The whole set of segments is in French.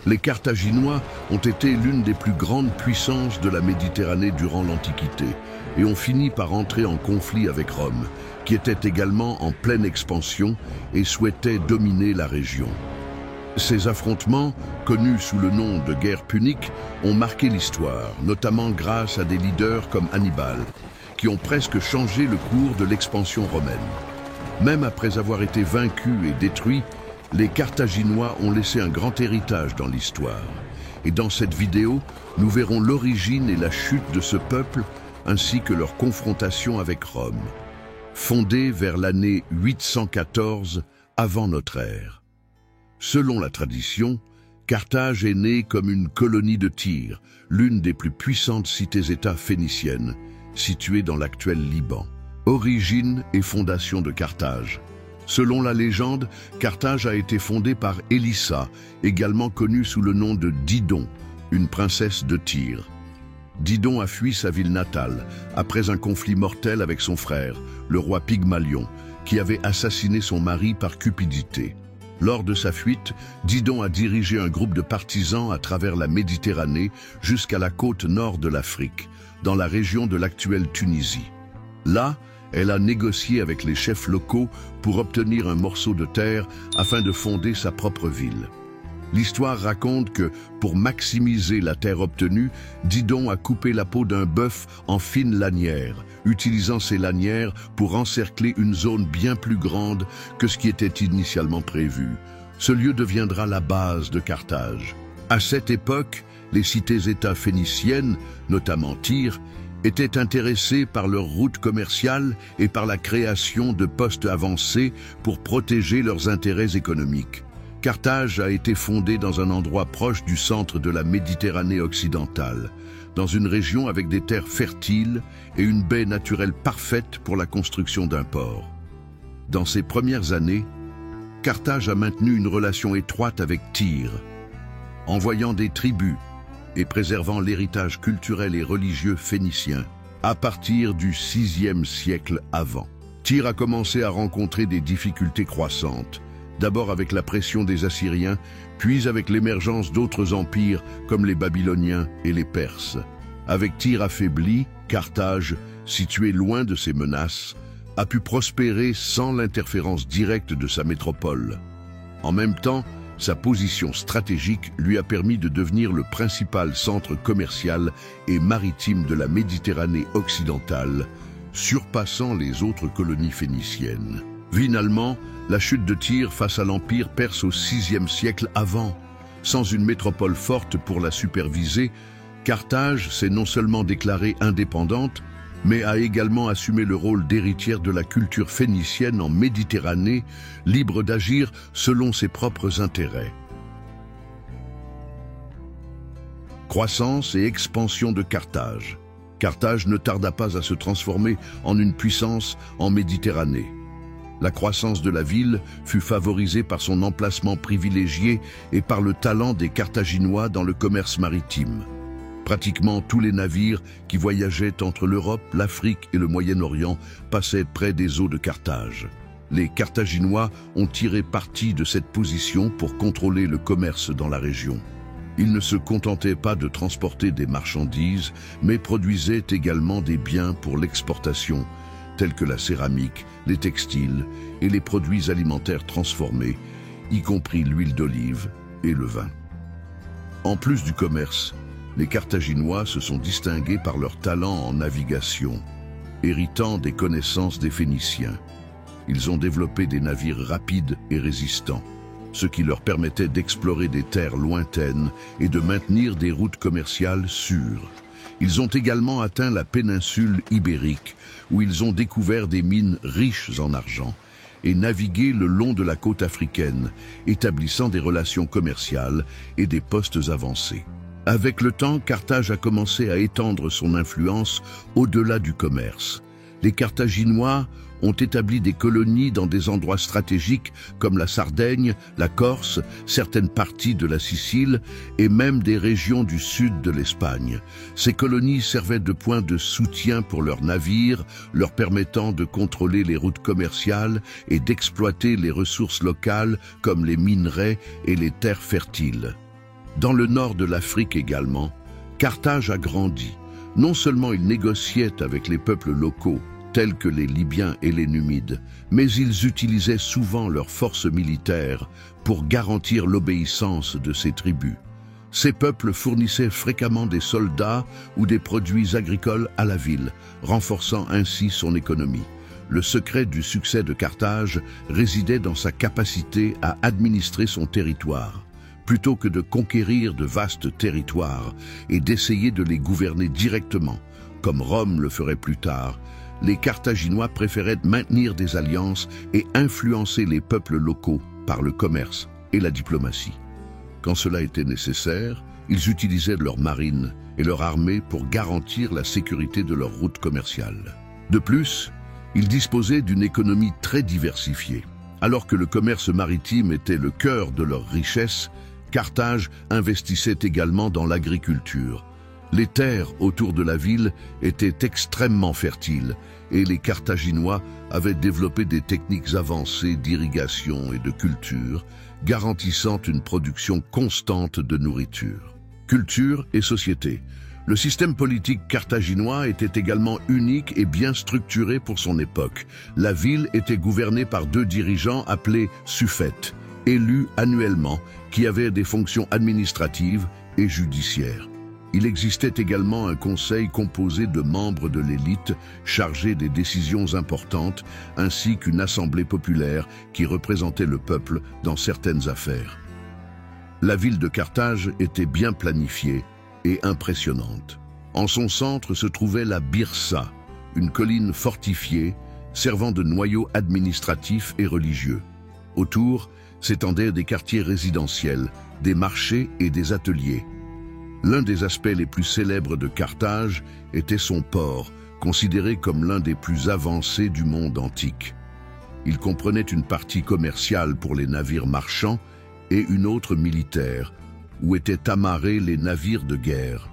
Les Carthaginois ont été l'une des plus grandes puissances de la Méditerranée durant l'Antiquité et ont fini par entrer en conflit avec Rome, qui était également en pleine expansion et souhaitait dominer la région. Ces affrontements, connus sous le nom de guerre punique, ont marqué l'histoire, notamment grâce à des leaders comme Hannibal, qui ont presque changé le cours de l'expansion romaine. Même après avoir été vaincus et détruits, les Carthaginois ont laissé un grand héritage dans l'histoire. Et dans cette vidéo, nous verrons l'origine et la chute de ce peuple, ainsi que leur confrontation avec Rome, fondée vers l'année 814 avant notre ère. Selon la tradition, Carthage est née comme une colonie de Tyr, l'une des plus puissantes cités-États phéniciennes, située dans l'actuel Liban. Origine et fondation de Carthage. Selon la légende, Carthage a été fondée par Élissa, également connue sous le nom de Didon, une princesse de Tyr. Didon a fui sa ville natale, après un conflit mortel avec son frère, le roi Pygmalion, qui avait assassiné son mari par cupidité. Lors de sa fuite, Didon a dirigé un groupe de partisans à travers la Méditerranée jusqu'à la côte nord de l'Afrique, dans la région de l'actuelle Tunisie. Là, elle a négocié avec les chefs locaux pour obtenir un morceau de terre afin de fonder sa propre ville. L'histoire raconte que, pour maximiser la terre obtenue, Didon a coupé la peau d'un bœuf en fines lanières, utilisant ces lanières pour encercler une zone bien plus grande que ce qui était initialement prévu. Ce lieu deviendra la base de Carthage. À cette époque, les cités-États phéniciennes, notamment Tyr, étaient intéressés par leur route commerciale et par la création de postes avancés pour protéger leurs intérêts économiques. Carthage a été fondée dans un endroit proche du centre de la Méditerranée occidentale, dans une région avec des terres fertiles et une baie naturelle parfaite pour la construction d'un port. Dans ses premières années, Carthage a maintenu une relation étroite avec Tyr, envoyant des tribus et préservant l'héritage culturel et religieux phénicien à partir du VIe siècle avant. Tyr a commencé à rencontrer des difficultés croissantes, d'abord avec la pression des Assyriens, puis avec l'émergence d'autres empires comme les Babyloniens et les Perses. Avec Tyr affaibli, Carthage, situé loin de ces menaces, a pu prospérer sans l'interférence directe de sa métropole. En même temps, sa position stratégique lui a permis de devenir le principal centre commercial et maritime de la Méditerranée occidentale, surpassant les autres colonies phéniciennes. Finalement, la chute de Tyr face à l'Empire perse au VIe siècle avant. Sans une métropole forte pour la superviser, Carthage s'est non seulement déclarée indépendante, mais a également assumé le rôle d'héritière de la culture phénicienne en Méditerranée, libre d'agir selon ses propres intérêts. Croissance et expansion de Carthage. Carthage ne tarda pas à se transformer en une puissance en Méditerranée. La croissance de la ville fut favorisée par son emplacement privilégié et par le talent des Carthaginois dans le commerce maritime. Pratiquement tous les navires qui voyageaient entre l'Europe, l'Afrique et le Moyen-Orient passaient près des eaux de Carthage. Les Carthaginois ont tiré parti de cette position pour contrôler le commerce dans la région. Ils ne se contentaient pas de transporter des marchandises, mais produisaient également des biens pour l'exportation, tels que la céramique, les textiles et les produits alimentaires transformés, y compris l'huile d'olive et le vin. En plus du commerce, les Carthaginois se sont distingués par leur talent en navigation, héritant des connaissances des Phéniciens. Ils ont développé des navires rapides et résistants, ce qui leur permettait d'explorer des terres lointaines et de maintenir des routes commerciales sûres. Ils ont également atteint la péninsule ibérique, où ils ont découvert des mines riches en argent et navigué le long de la côte africaine, établissant des relations commerciales et des postes avancés. Avec le temps, Carthage a commencé à étendre son influence au-delà du commerce. Les Carthaginois ont établi des colonies dans des endroits stratégiques comme la Sardaigne, la Corse, certaines parties de la Sicile et même des régions du sud de l'Espagne. Ces colonies servaient de point de soutien pour leurs navires, leur permettant de contrôler les routes commerciales et d'exploiter les ressources locales comme les minerais et les terres fertiles. Dans le nord de l'Afrique également, Carthage a grandi. Non seulement il négociait avec les peuples locaux, tels que les Libyens et les Numides, mais ils utilisaient souvent leurs forces militaires pour garantir l'obéissance de ces tribus. Ces peuples fournissaient fréquemment des soldats ou des produits agricoles à la ville, renforçant ainsi son économie. Le secret du succès de Carthage résidait dans sa capacité à administrer son territoire. Plutôt que de conquérir de vastes territoires et d'essayer de les gouverner directement, comme Rome le ferait plus tard, les Carthaginois préféraient maintenir des alliances et influencer les peuples locaux par le commerce et la diplomatie. Quand cela était nécessaire, ils utilisaient leur marine et leur armée pour garantir la sécurité de leurs routes commerciales. De plus, ils disposaient d'une économie très diversifiée. Alors que le commerce maritime était le cœur de leur richesse, Carthage investissait également dans l'agriculture. Les terres autour de la ville étaient extrêmement fertiles et les Carthaginois avaient développé des techniques avancées d'irrigation et de culture, garantissant une production constante de nourriture. Culture et société. Le système politique carthaginois était également unique et bien structuré pour son époque. La ville était gouvernée par 2 dirigeants appelés suffètes, élus annuellement, qui avaient des fonctions administratives et judiciaires. Il existait également un conseil composé de membres de l'élite chargés des décisions importantes, ainsi qu'une assemblée populaire qui représentait le peuple dans certaines affaires. La ville de Carthage était bien planifiée et impressionnante. En son centre se trouvait la Byrsa, une colline fortifiée servant de noyau administratif et religieux. Autour s'étendaient des quartiers résidentiels, des marchés et des ateliers. L'un des aspects les plus célèbres de Carthage était son port, considéré comme l'un des plus avancés du monde antique. Il comprenait une partie commerciale pour les navires marchands et une autre militaire, où étaient amarrés les navires de guerre.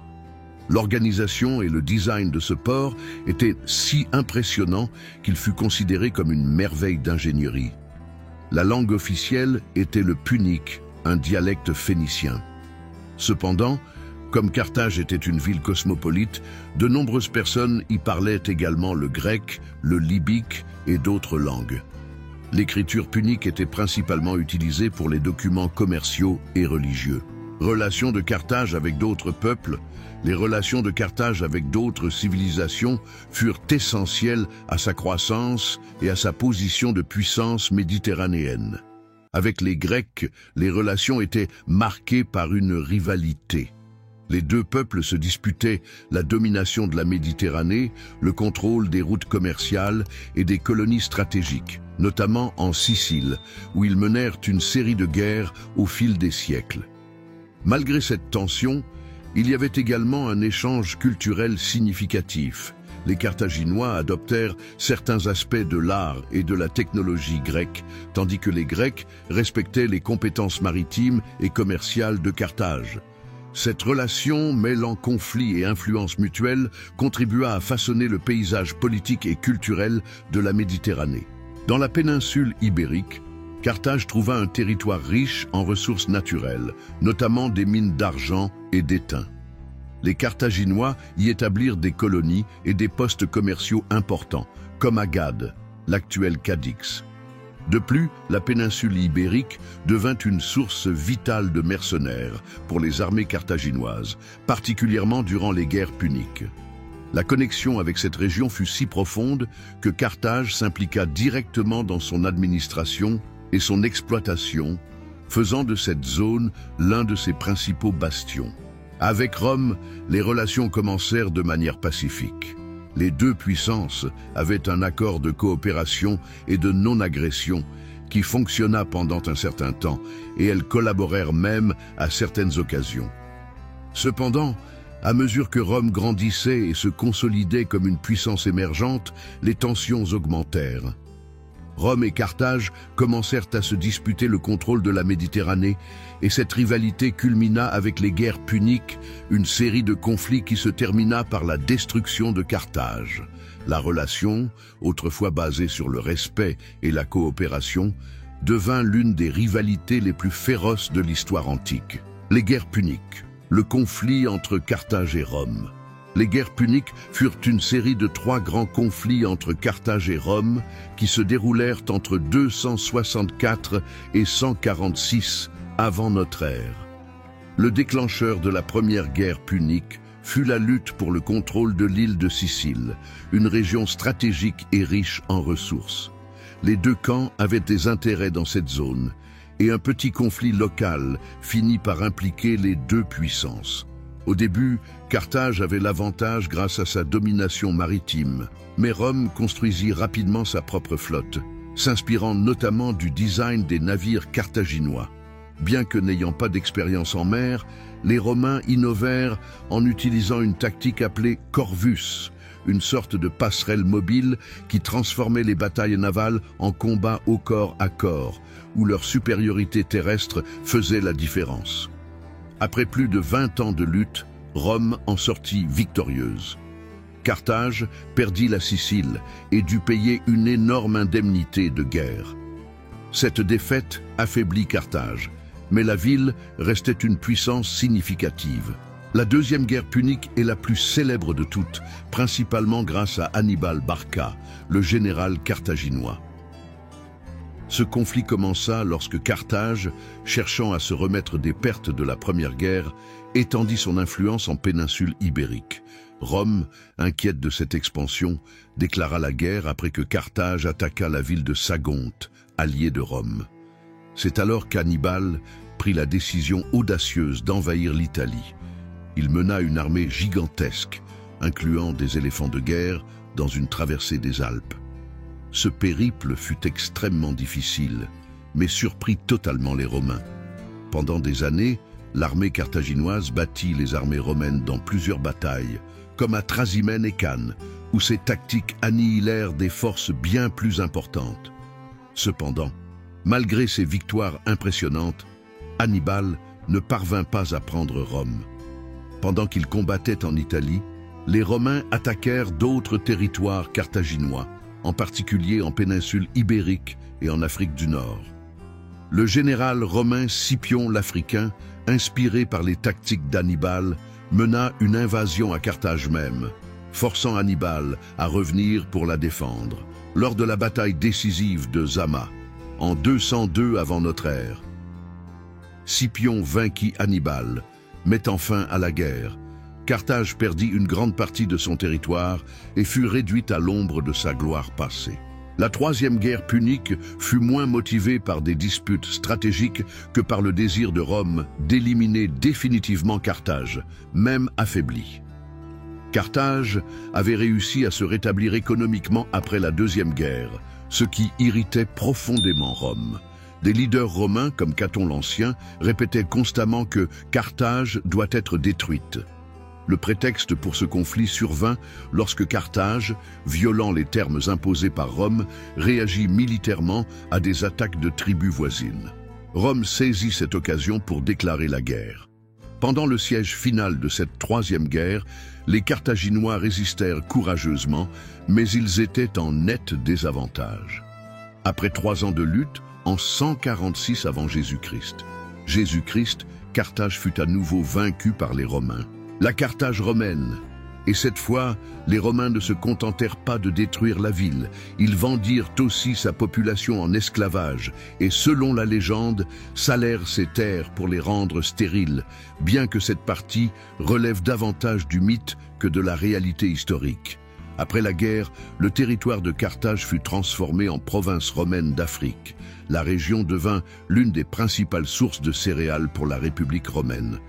L'organisation et le design de ce port étaient si impressionnants qu'il fut considéré comme une merveille d'ingénierie. La langue officielle était le punique, un dialecte phénicien. Cependant, comme Carthage était une ville cosmopolite, de nombreuses personnes y parlaient également le grec, le libyque et d'autres langues. L'écriture punique était principalement utilisée pour les documents commerciaux et religieux. Relations de Carthage avec d'autres peuples, les relations de Carthage avec d'autres civilisations furent essentielles à sa croissance et à sa position de puissance méditerranéenne. Avec les Grecs, les relations étaient marquées par une rivalité. Les 2 peuples se disputaient la domination de la Méditerranée, le contrôle des routes commerciales et des colonies stratégiques, notamment en Sicile, où ils menèrent une série de guerres au fil des siècles. Malgré cette tension, il y avait également un échange culturel significatif. Les Carthaginois adoptèrent certains aspects de l'art et de la technologie grecque, tandis que les Grecs respectaient les compétences maritimes et commerciales de Carthage. Cette relation, mêlant conflits et influences mutuelles, contribua à façonner le paysage politique et culturel de la Méditerranée. Dans la péninsule ibérique, Carthage trouva un territoire riche en ressources naturelles, notamment des mines d'argent et d'étain. Les Carthaginois y établirent des colonies et des postes commerciaux importants, comme à Gade, l'actuel Cadix. De plus, la péninsule ibérique devint une source vitale de mercenaires pour les armées carthaginoises, particulièrement durant les guerres puniques. La connexion avec cette région fut si profonde que Carthage s'impliqua directement dans son administration et son exploitation, faisant de cette zone l'un de ses principaux bastions. Avec Rome, les relations commencèrent de manière pacifique. Les 2 puissances avaient un accord de coopération et de non-agression qui fonctionna pendant un certain temps, et elles collaborèrent même à certaines occasions. Cependant, à mesure que Rome grandissait et se consolidait comme une puissance émergente, les tensions augmentèrent. Rome et Carthage commencèrent à se disputer le contrôle de la Méditerranée, et cette rivalité culmina avec les guerres puniques, une série de conflits qui se termina par la destruction de Carthage. La relation, autrefois basée sur le respect et la coopération, devint l'une des rivalités les plus féroces de l'histoire antique. Les guerres puniques, le conflit entre Carthage et Rome. Les guerres puniques furent une série de 3 grands conflits entre Carthage et Rome qui se déroulèrent entre 264 et 146 avant notre ère. Le déclencheur de la première guerre punique fut la lutte pour le contrôle de l'île de Sicile, une région stratégique et riche en ressources. Les 2 camps avaient des intérêts dans cette zone, et un petit conflit local finit par impliquer les 2 puissances. Au début, Carthage avait l'avantage grâce à sa domination maritime, mais Rome construisit rapidement sa propre flotte, s'inspirant notamment du design des navires carthaginois. Bien que n'ayant pas d'expérience en mer, les Romains innovèrent en utilisant une tactique appelée corvus, une sorte de passerelle mobile qui transformait les batailles navales en combats au corps à corps, où leur supériorité terrestre faisait la différence. Après plus de 20 ans de lutte, Rome en sortit victorieuse. Carthage perdit la Sicile et dut payer une énorme indemnité de guerre. Cette défaite affaiblit Carthage, mais la ville restait une puissance significative. La deuxième guerre punique est la plus célèbre de toutes, principalement grâce à Hannibal Barca, le général carthaginois. Ce conflit commença lorsque Carthage, cherchant à se remettre des pertes de la première guerre, étendit son influence en péninsule ibérique. Rome, inquiète de cette expansion, déclara la guerre après que Carthage attaqua la ville de Sagonte, alliée de Rome. C'est alors qu'Hannibal prit la décision audacieuse d'envahir l'Italie. Il mena une armée gigantesque, incluant des éléphants de guerre, dans une traversée des Alpes. Ce périple fut extrêmement difficile, mais surprit totalement les Romains. Pendant des années, l'armée carthaginoise battit les armées romaines dans plusieurs batailles, comme à Trasimène et Cannes, où ces tactiques annihilèrent des forces bien plus importantes. Cependant, malgré ces victoires impressionnantes, Hannibal ne parvint pas à prendre Rome. Pendant qu'il combattait en Italie, les Romains attaquèrent d'autres territoires carthaginois, en particulier en péninsule ibérique et en Afrique du Nord. Le général romain Scipion l'Africain, inspiré par les tactiques d'Hannibal, mena une invasion à Carthage même, forçant Hannibal à revenir pour la défendre. Lors de la bataille décisive de Zama, en 202 avant notre ère, Scipion vainquit Hannibal, mettant fin à la guerre. Carthage perdit une grande partie de son territoire et fut réduite à l'ombre de sa gloire passée. La troisième guerre punique fut moins motivée par des disputes stratégiques que par le désir de Rome d'éliminer définitivement Carthage, même affaibli. Carthage avait réussi à se rétablir économiquement après la deuxième guerre, ce qui irritait profondément Rome. Des leaders romains comme Caton l'Ancien répétaient constamment que Carthage doit être détruite. Le prétexte pour ce conflit survint lorsque Carthage, violant les termes imposés par Rome, réagit militairement à des attaques de tribus voisines. Rome saisit cette occasion pour déclarer la guerre. Pendant le siège final de cette troisième guerre, les Carthaginois résistèrent courageusement, mais ils étaient en net désavantage. Après 3 ans de lutte, en 146 avant Jésus-Christ, Carthage fut à nouveau vaincu par les Romains. La Carthage romaine. Et cette fois, les Romains ne se contentèrent pas de détruire la ville, ils vendirent aussi sa population en esclavage et, selon la légende, salèrent ses terres pour les rendre stériles, bien que cette partie relève davantage du mythe que de la réalité historique. Après la guerre, le territoire de Carthage fut transformé en province romaine d'Afrique. La région devint l'une des principales sources de céréales pour la République romaine.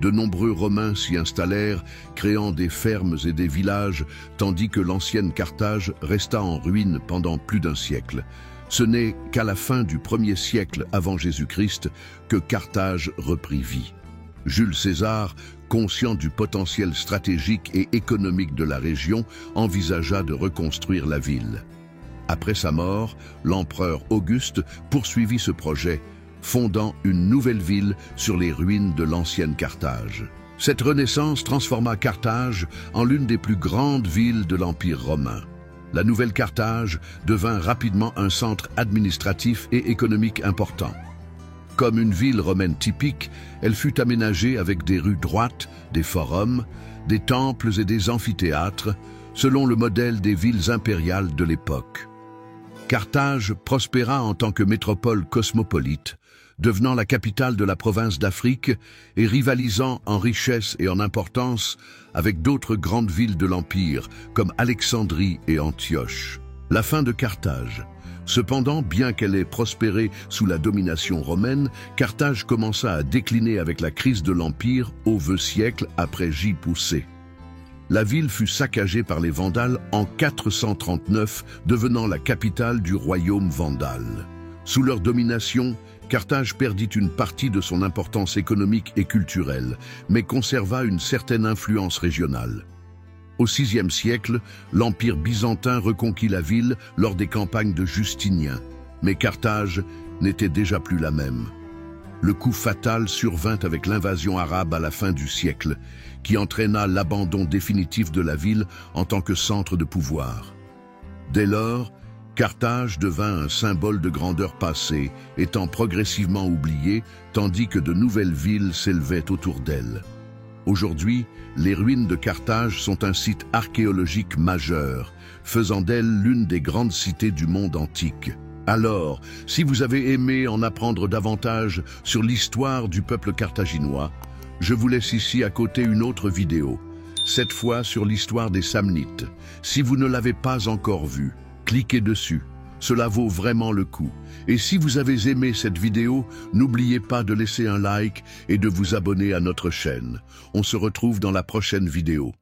De nombreux Romains s'y installèrent, créant des fermes et des villages, tandis que l'ancienne Carthage resta en ruine pendant plus d'1 siècle. Ce n'est qu'à la fin du 1er siècle avant Jésus-Christ que Carthage reprit vie. Jules César, conscient du potentiel stratégique et économique de la région, envisagea de reconstruire la ville. Après sa mort, l'empereur Auguste poursuivit ce projet, fondant une nouvelle ville sur les ruines de l'ancienne Carthage. Cette renaissance transforma Carthage en l'une des plus grandes villes de l'Empire romain. La nouvelle Carthage devint rapidement un centre administratif et économique important. Comme une ville romaine typique, elle fut aménagée avec des rues droites, des forums, des temples et des amphithéâtres, selon le modèle des villes impériales de l'époque. Carthage prospéra en tant que métropole cosmopolite, devenant la capitale de la province d'Afrique et rivalisant en richesse et en importance avec d'autres grandes villes de l'Empire, comme Alexandrie et Antioche. La fin de Carthage. Cependant, bien qu'elle ait prospéré sous la domination romaine, Carthage commença à décliner avec la crise de l'Empire au XIe siècle après J-C. La ville fut saccagée par les Vandales en 439, devenant la capitale du royaume vandale. Sous leur domination, Carthage perdit une partie de son importance économique et culturelle, mais conserva une certaine influence régionale. Au VIe siècle, l'Empire byzantin reconquit la ville lors des campagnes de Justinien, mais Carthage n'était déjà plus la même. Le coup fatal survint avec l'invasion arabe à la fin du siècle, qui entraîna l'abandon définitif de la ville en tant que centre de pouvoir. Dès lors, Carthage devint un symbole de grandeur passée, étant progressivement oublié, tandis que de nouvelles villes s'élevaient autour d'elle. Aujourd'hui, les ruines de Carthage sont un site archéologique majeur, faisant d'elle l'une des grandes cités du monde antique. Alors, si vous avez aimé en apprendre davantage sur l'histoire du peuple carthaginois, je vous laisse ici à côté une autre vidéo, cette fois sur l'histoire des Samnites. Si vous ne l'avez pas encore vue, cliquez dessus, cela vaut vraiment le coup. Et si vous avez aimé cette vidéo, n'oubliez pas de laisser un like et de vous abonner à notre chaîne. On se retrouve dans la prochaine vidéo.